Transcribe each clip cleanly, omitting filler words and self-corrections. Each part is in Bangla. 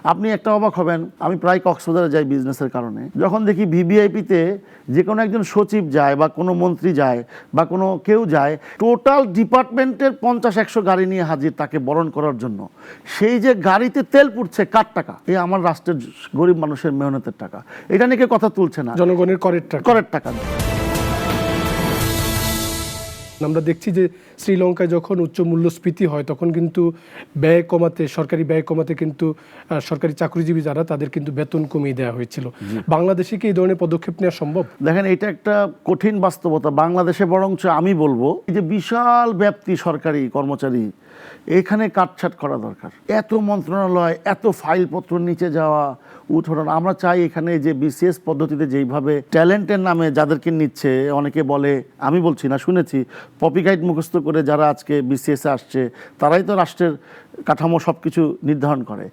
আপনি একটা অবাক হবেন, আমি প্রায় কক্সবাজারে যাই বিজনেসের কারণে। যখন দেখি ভিভিআইপিতে যে কোনো একজন সচিব যায় বা কোনো মন্ত্রী যায় বা কোনো কেউ যায়, টোটাল ডিপার্টমেন্টের 50-100 গাড়ি নিয়ে হাজির তাকে বরণ করার জন্য। সেই যে গাড়িতে তেল পুড়ছে কার টাকা? এই আমার রাষ্ট্রের গরিব মানুষের মেহনতের টাকা। এটা নিয়ে কথা তুলছে না, জনগণের করের টাকা। আমরা দেখছি যে শ্রীলঙ্কায় যখন উচ্চ মূল্যস্ফীতি হয় তখন কিন্তু ব্যয় কমাতে, সরকারি ব্যয় কমাতে কিন্তু সরকারি চাকরিজীবী যারা তাদের কিন্তু বেতন কমিয়ে দেওয়া হয়েছিল। বাংলাদেশে কি এই ধরনের পদক্ষেপ নেওয়া সম্ভব? দেখেন, এটা একটা কঠিন বাস্তবতা। বাংলাদেশে বরঞ্চ আমি বলবো এই যে বিশাল ব্যাপ্তি সরকারি কর্মচারী, এখানে কাটছাট করা দরকার। এত মন্ত্রণালয়, এত ফাইলপত্র নিচে যাওয়া, উঠোন। আমরা চাই এখানে যে বিসিএস পদ্ধতিতে যেইভাবে ট্যালেন্টের নামে যাদেরকে নিচ্ছে, অনেকে বলে, আমি বলছি না, শুনেছি, পপি গাইড মুখস্থ করে যারা আজকে বিসিএসে আসছে তারাই তো রাষ্ট্রের কাঠামো সব কিছু নির্ধারণ করে।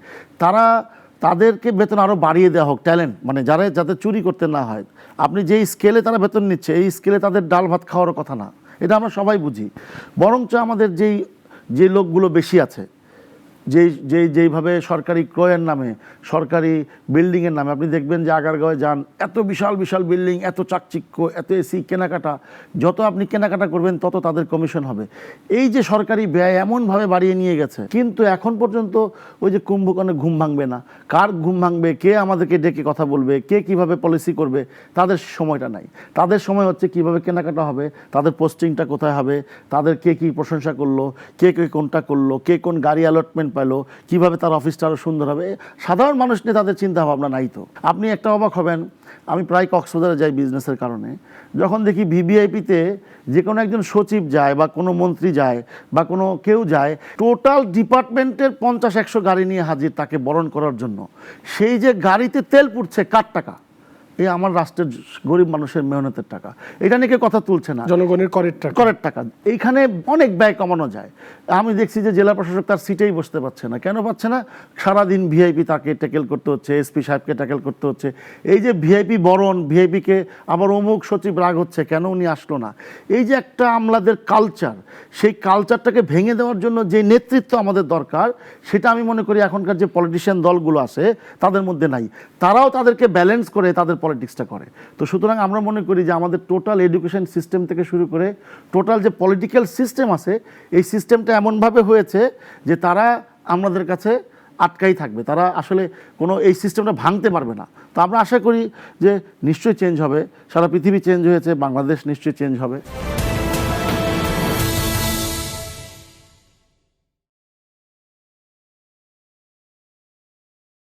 তাদেরকে বেতন আরও বাড়িয়ে দেওয়া হোক। ট্যালেন্ট মানে যাতে চুরি করতে না হয়। আপনি যেই স্কেলে তারা বেতন নিচ্ছে, এই স্কেলে তাদের ডাল ভাত খাওয়ারও কথা না, এটা আমরা সবাই বুঝি। বরঞ্চ আমাদের যে লোকগুলো বেশি আছে, যেইভাবে সরকারি ক্রয়ের নামে, সরকারি বিল্ডিংয়ের নামে, আপনি দেখবেন যে আগারগাঁওয়ে যান, এত বিশাল বিশাল বিল্ডিং, এত চাকচিক্য, এত এসি, কেনাকাটা। যত আপনি কেনাকাটা করবেন তত তাদের কমিশন হবে। এই যে সরকারি ব্যয় এমনভাবে বাড়িয়ে নিয়ে গেছে, কিন্তু এখন পর্যন্ত ওই যে কুম্ভকর্ণে ঘুম ভাঙবে না। কার ঘুম ভাঙবে, কে আমাদেরকে ডেকে কথা বলবে, কে কিভাবে পলিসি করবে, তাদের সময়টা নাই। তাদের সময় হচ্ছে কিভাবে কেনাকাটা হবে, তাদের পোস্টিংটা কোথায় হবে, তাদের কে কী প্রশংসা করলো, কে কোনটা করলো, কে কোন গাড়ি অ্যালটমেন্ট পাইলো, কিভাবে তার অফিসটা আরও সুন্দর হবে। সাধারণ মানুষ নিয়ে তাদের চিন্তা ভাবনা নাই তো। আপনি একটা অবাক হবেন, আমি প্রায় কক্সবাজারে যাই বিজনেসের কারণে। যখন দেখি ভিভিআইপিতে যে কোনো একজন সচিব যায় বা কোনো মন্ত্রী যায় বা কোনো কেউ যায়, টোটাল ডিপার্টমেন্টের 50-100 গাড়ি নিয়ে হাজির তাকে বরণ করার জন্য। সেই যে গাড়িতে তেল পুড়ছে কার টাকা? এই আমার রাষ্ট্রের গরিব মানুষের মেহনতের টাকা। এটা নিয়ে কথা তুলছে না, জনগণের করের টাকা। এইখানে অনেক ব্যয় কমানো যায়। আমি দেখছি যে জেলা প্রশাসক তার সিটেই বসতে পারছে না। কেন পাচ্ছে না? সারাদিন ভিআইপি তাকে ট্যাকেল করতে হচ্ছে, এসপি সাহেবকে ট্যাকেল করতে হচ্ছে। এই যে ভিআইপি বরণ, ভিআইপিকে আবার অমুক সচিব রাগ হচ্ছে কেন উনি আসলো না। এই যে একটা আমলাদের কালচার, সেই কালচারটাকে ভেঙে দেওয়ার জন্য যে নেতৃত্ব আমাদের দরকার, সেটা আমি মনে করি এখনকার যে পলিটিশিয়ান দলগুলো আছে তাদের মধ্যে নাই। তারাও তাদেরকে ব্যালেন্স করে তাদের পলিটিক্সটা করে। তো সুতরাং আমরা মনে করি যে আমাদের টোটাল এডুকেশন সিস্টেম থেকে শুরু করে টোটাল যে পলিটিক্যাল সিস্টেম আছে, এই সিস্টেমটা এমনভাবে হয়েছে যে তারা আমাদের কাছে আটকাই থাকবে। তারা আসলে কোনো এই সিস্টেমটা ভাঙতে পারবে না। তো আমরা আশা করি যে নিশ্চয়ই চেঞ্জ হবে। সারা পৃথিবী চেঞ্জ হয়েছে, বাংলাদেশ নিশ্চয়ই চেঞ্জ হবে।